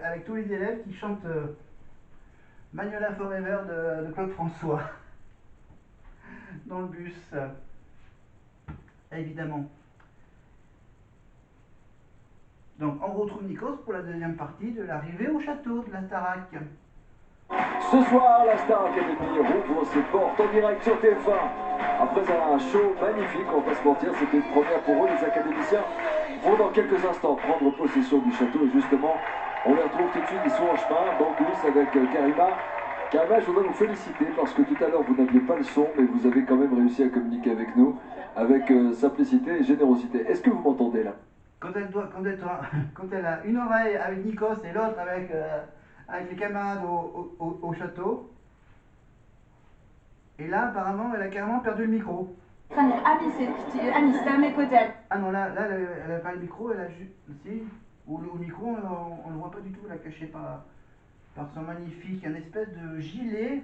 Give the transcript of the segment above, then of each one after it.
avec tous les élèves qui chantent Magnolia Forever de Claude François dans le bus, évidemment. Donc on retrouve Nikos pour la deuxième partie de l'arrivée au château de la Starac. Ce soir, la Star Academy rouvre ses portes en direct sur TF1. Après un show magnifique, on va pas se mentir, c'était une première pour eux. Les académiciens vont dans quelques instants prendre possession du château et justement, on les retrouve tout de suite, ils sont en chemin dans le bus avec Karima. Karima, je voudrais vous féliciter parce que tout à l'heure vous n'aviez pas le son, mais vous avez quand même réussi à communiquer avec nous avec simplicité et générosité. Est-ce que vous m'entendez là? Quand elle a une oreille avec Nikos et l'autre avec les camarades au château. Et là, apparemment, elle a carrément perdu le micro. Alice, c'est à mes côtés. Ah non, là elle a pas le micro, elle a juste. Si, ou le micro, on ne le voit pas du tout, elle a caché par son magnifique, un espèce de gilet.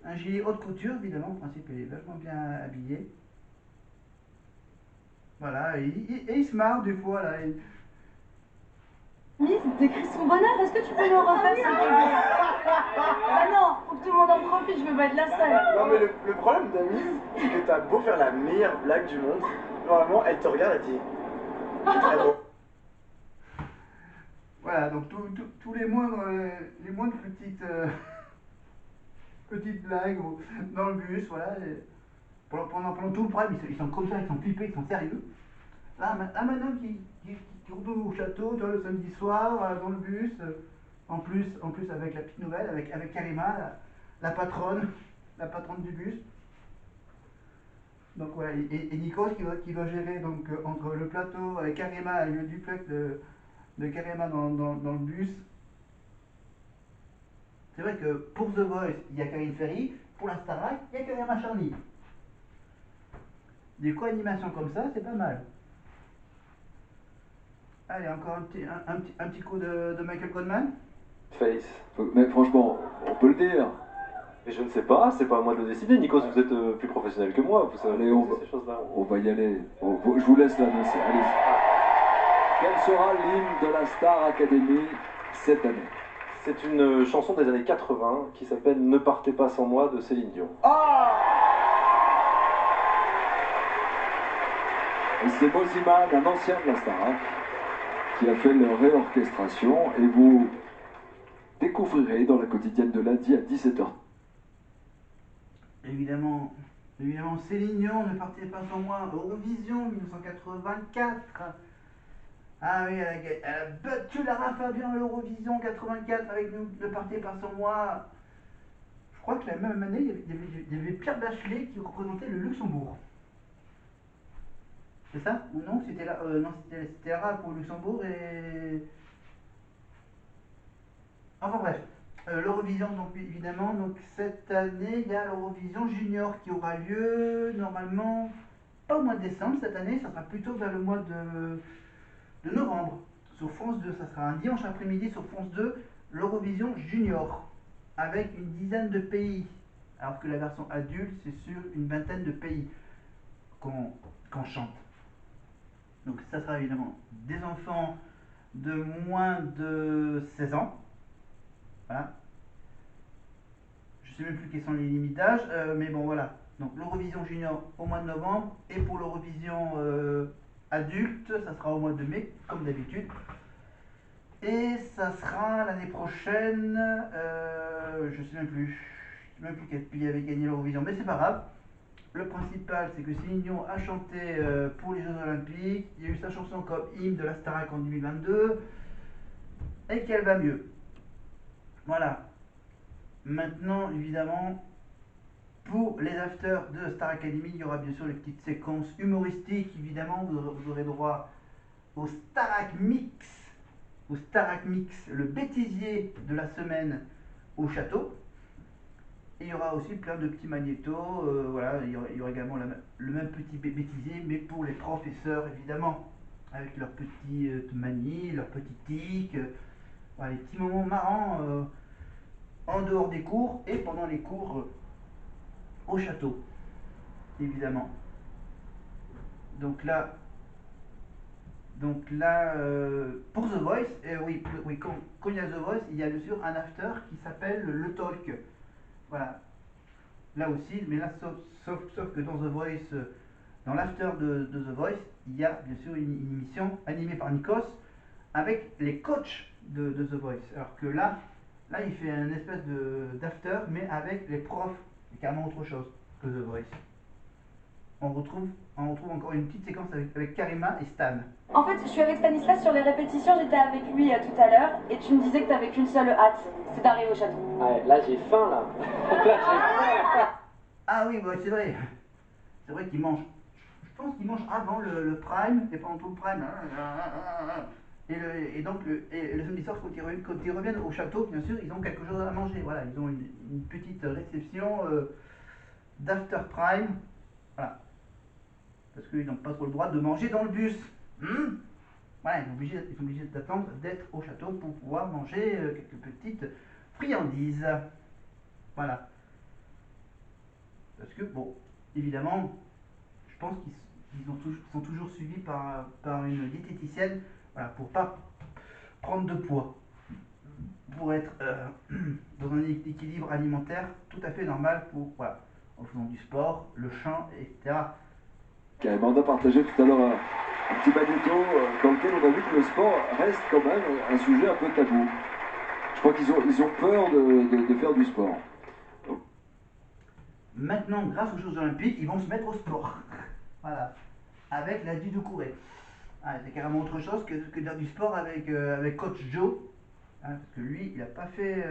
Un gilet haute couture, évidemment, en principe, elle est vachement bien habillée. Voilà, et il se marre des fois, là. Alice décrit son bonheur, est-ce que tu peux le refaire s'il te plaît? Ah non, faut que tout le monde en profite, je veux battre la salle. Non mais le problème d'Amise, c'est que t'as beau faire la meilleure blague du monde, normalement elle te regarde et dit très beau. Voilà, donc tous les moindres petites blagues dans le bus, voilà. Pendant tout le problème, ils sont comme ça, ils sont flippés, ils sont sérieux. Là maintenant qui retourne au château, tu vois, le samedi soir, dans le bus, en plus avec la petite nouvelle, avec Karima, la patronne du bus. Donc voilà, et Nikos qui va gérer donc entre le plateau avec Karima et le duplex de Karima dans le bus. C'est vrai que pour The Voice, il y a Karine Ferry, pour la Starac, il y a Karima Charny. Des co-animations comme ça, c'est pas mal. Allez, encore un petit coup de Michael Goldman. Face. Mais franchement, on peut le dire. Mais je ne sais pas, c'est pas à moi de le décider. Nikos, vous êtes plus professionnel que moi, vous savez. Allez, ces choses-là. on va y aller. Je vous laisse l'annoncer. Allez. Quel sera l'hymne de la Star Academy cette année? C'est une chanson des années 80 qui s'appelle Ne partez pas sans moi de Céline Dion. Et c'est Moziman, un ancien de la Starac, qui a fait leur réorchestration et vous découvrirez dans la quotidienne de lundi à 17h. Évidemment, Céline Dion, Ne partez pas sans moi, Eurovision 1984. Ah oui, elle a battu Lara Fabian à l'Eurovision 84 avec Ne partez pas sans moi. Je crois que la même année, il y avait Pierre Bachelet qui représentait le Luxembourg. C'est ça? Ou non? C'était Lara pour le Luxembourg et... Enfin bref. L'Eurovision, donc évidemment, donc cette année, il y a l'Eurovision Junior qui aura lieu normalement pas au mois de décembre cette année, ça sera plutôt vers le mois de novembre. Sur France 2, ça sera un dimanche après-midi sur France 2, l'Eurovision Junior, avec une dizaine de pays, alors que la version adulte, c'est sur une vingtaine de pays qu'on chante. Donc ça sera évidemment des enfants de moins de 16 ans. Voilà. Je ne sais même plus quelles sont les limites d'âge, mais bon voilà. Donc l'Eurovision Junior au mois de novembre, et pour l'Eurovision adulte, ça sera au mois de mai, comme d'habitude. Et ça sera l'année prochaine, je ne sais même plus quel pays avait gagné l'Eurovision, mais c'est pas grave. Le principal, c'est que Céline Dion a chanté pour les Jeux Olympiques, il y a eu sa chanson comme hymne de la Starac en 2022, et qu'elle va mieux. Voilà. Maintenant, évidemment, pour les afters de Star Academy, il y aura bien sûr les petites séquences humoristiques. Évidemment, vous aurez droit au Starac Mix, le bêtisier de la semaine au château. Et il y aura aussi plein de petits magnétos. Voilà, il y aura également le même petit bêtisier, mais pour les professeurs, évidemment, avec leurs petites manies, leurs petits tics, voilà, les petits moments marrants. En dehors des cours et pendant les cours au château, évidemment. Donc là, Donc là, pour The Voice, oui, oui quand il y a The Voice, il y a bien sûr un after qui s'appelle le Talk. Voilà. Là aussi, mais là, sauf que dans The Voice, dans l'after de The Voice, il y a bien sûr une émission animée par Nikos avec les coachs de The Voice. Alors que là il fait une espèce d'after, mais avec les profs. C'est carrément autre chose que The Voice. On retrouve encore une petite séquence avec Karima et Stan. En fait, je suis avec Stanislas sur les répétitions, j'étais avec lui tout à l'heure, et tu me disais que t'avais qu'une seule hâte, c'est d'arriver au château. Ouais, là j'ai faim là. Là j'ai faim. Ah oui, bah, c'est vrai. C'est vrai qu'il mange. Je pense qu'il mange avant le prime et pendant tout le prime. Et donc, le samedi soir, quand ils reviennent au château, bien sûr, ils ont quelque chose à manger. Voilà, ils ont une petite réception d'after prime. Voilà. Parce qu'ils n'ont pas trop le droit de manger dans le bus. Voilà, ils sont obligés d'attendre d'être au château pour pouvoir manger quelques petites friandises. Voilà. Parce que, bon, évidemment, je pense qu'ils sont toujours suivis par une diététicienne, voilà, pour pas prendre de poids, pour être dans un équilibre alimentaire tout à fait normal voilà, en faisant du sport, le chant, etc. Carrément, on a partagé tout à l'heure un petit magnéto dans lequel on a vu que le sport reste quand même un sujet un peu tabou. Je crois qu'ils ont peur de faire du sport. Maintenant, grâce aux Jeux Olympiques, ils vont se mettre au sport. Voilà. Avec la du Doucouré. Ah, c'est carrément autre chose que de faire du sport avec Coach Joe. Hein, parce que lui, il n'a pas fait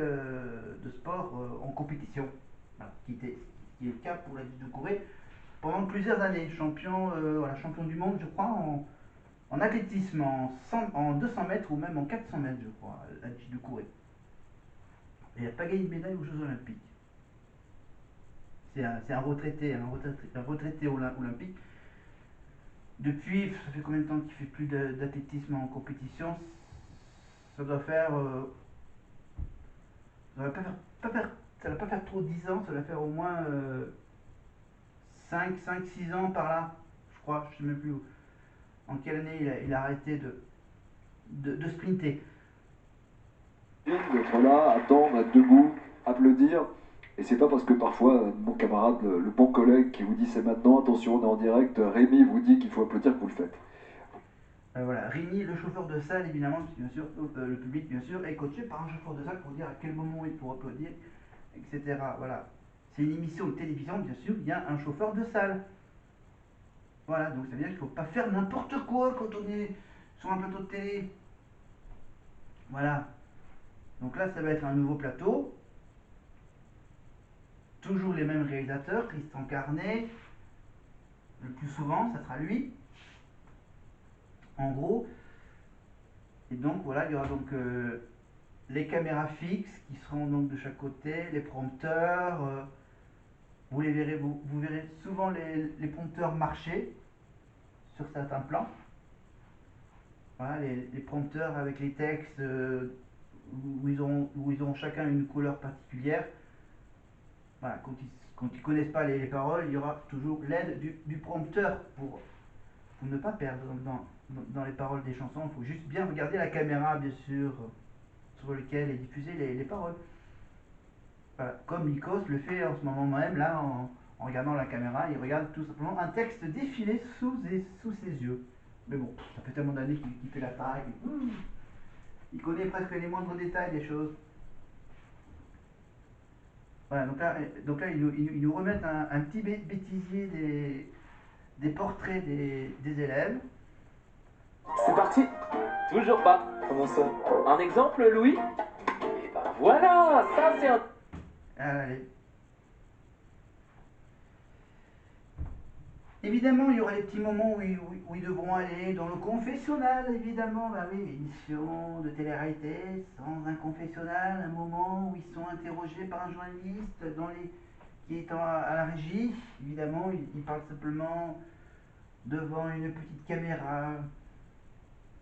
de sport en compétition. Voilà, qui est le cas pour la du Doucouré pendant plusieurs années. Voilà, champion du monde, je crois, en athlétisme, en 200 mètres ou même en 400 mètres, je crois, la du Doucouré. Et il n'a pas gagné de médaille aux Jeux Olympiques. C'est un retraité olympique. Depuis, ça fait combien de temps qu'il fait plus d'athlétisme en compétition? Ça doit faire. Ça va pas faire trop 10 ans, ça va faire au moins 5-6 ans par là, je crois, je sais même plus en quelle année il a arrêté de sprinter. D'être là, attendre, être debout, applaudir. Et c'est pas parce que parfois mon camarade, le bon collègue qui vous dit c'est maintenant, attention on est en direct, Rémi vous dit qu'il faut applaudir que vous le faites. Voilà, Rémi, le chauffeur de salle évidemment, parce que bien sûr, le public bien sûr est coaché par un chauffeur de salle pour dire à quel moment il faut applaudir, etc. Voilà. C'est une émission de télévision, bien sûr, il y a un chauffeur de salle. Voilà, donc ça veut dire qu'il ne faut pas faire n'importe quoi quand on est sur un plateau de télé. Voilà. Donc là, ça va être un nouveau plateau. Toujours les mêmes réalisateurs, Tristan Carnet. Le plus souvent, ça sera lui. En gros. Et donc voilà, il y aura donc les caméras fixes qui seront donc de chaque côté, les prompteurs. Vous verrez souvent les prompteurs marcher sur certains plans. Voilà, les prompteurs avec les textes où ils ont chacun une couleur particulière. Voilà, quand ils connaissent pas les paroles, il y aura toujours l'aide du prompteur pour ne pas perdre dans les paroles des chansons. Il faut juste bien regarder la caméra, bien sûr, sur laquelle est diffusée les paroles. Voilà, comme Nikos le fait en ce moment même, là, en regardant la caméra, il regarde tout simplement un texte défiler sous ses yeux. Mais bon, ça fait tellement d'années qu'il fait la taille. Il connaît presque les moindres détails des choses. Voilà, donc là ils nous remettent un petit bêtisier des portraits des élèves. C'est parti. Toujours pas. Comment ça? Un exemple, Louis? Et ben voilà, ça c'est un... Allez. Évidemment, il y aura les petits moments où ils devront aller dans le confessionnal, évidemment. Bah oui, émission de télé-réalité sans un confessionnal, un moment où ils sont interrogés par un journaliste qui est à la régie. Évidemment, ils parlent simplement devant une petite caméra.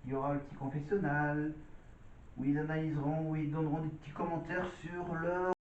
Il y aura le petit confessionnal où ils analyseront, où ils donneront des petits commentaires sur leur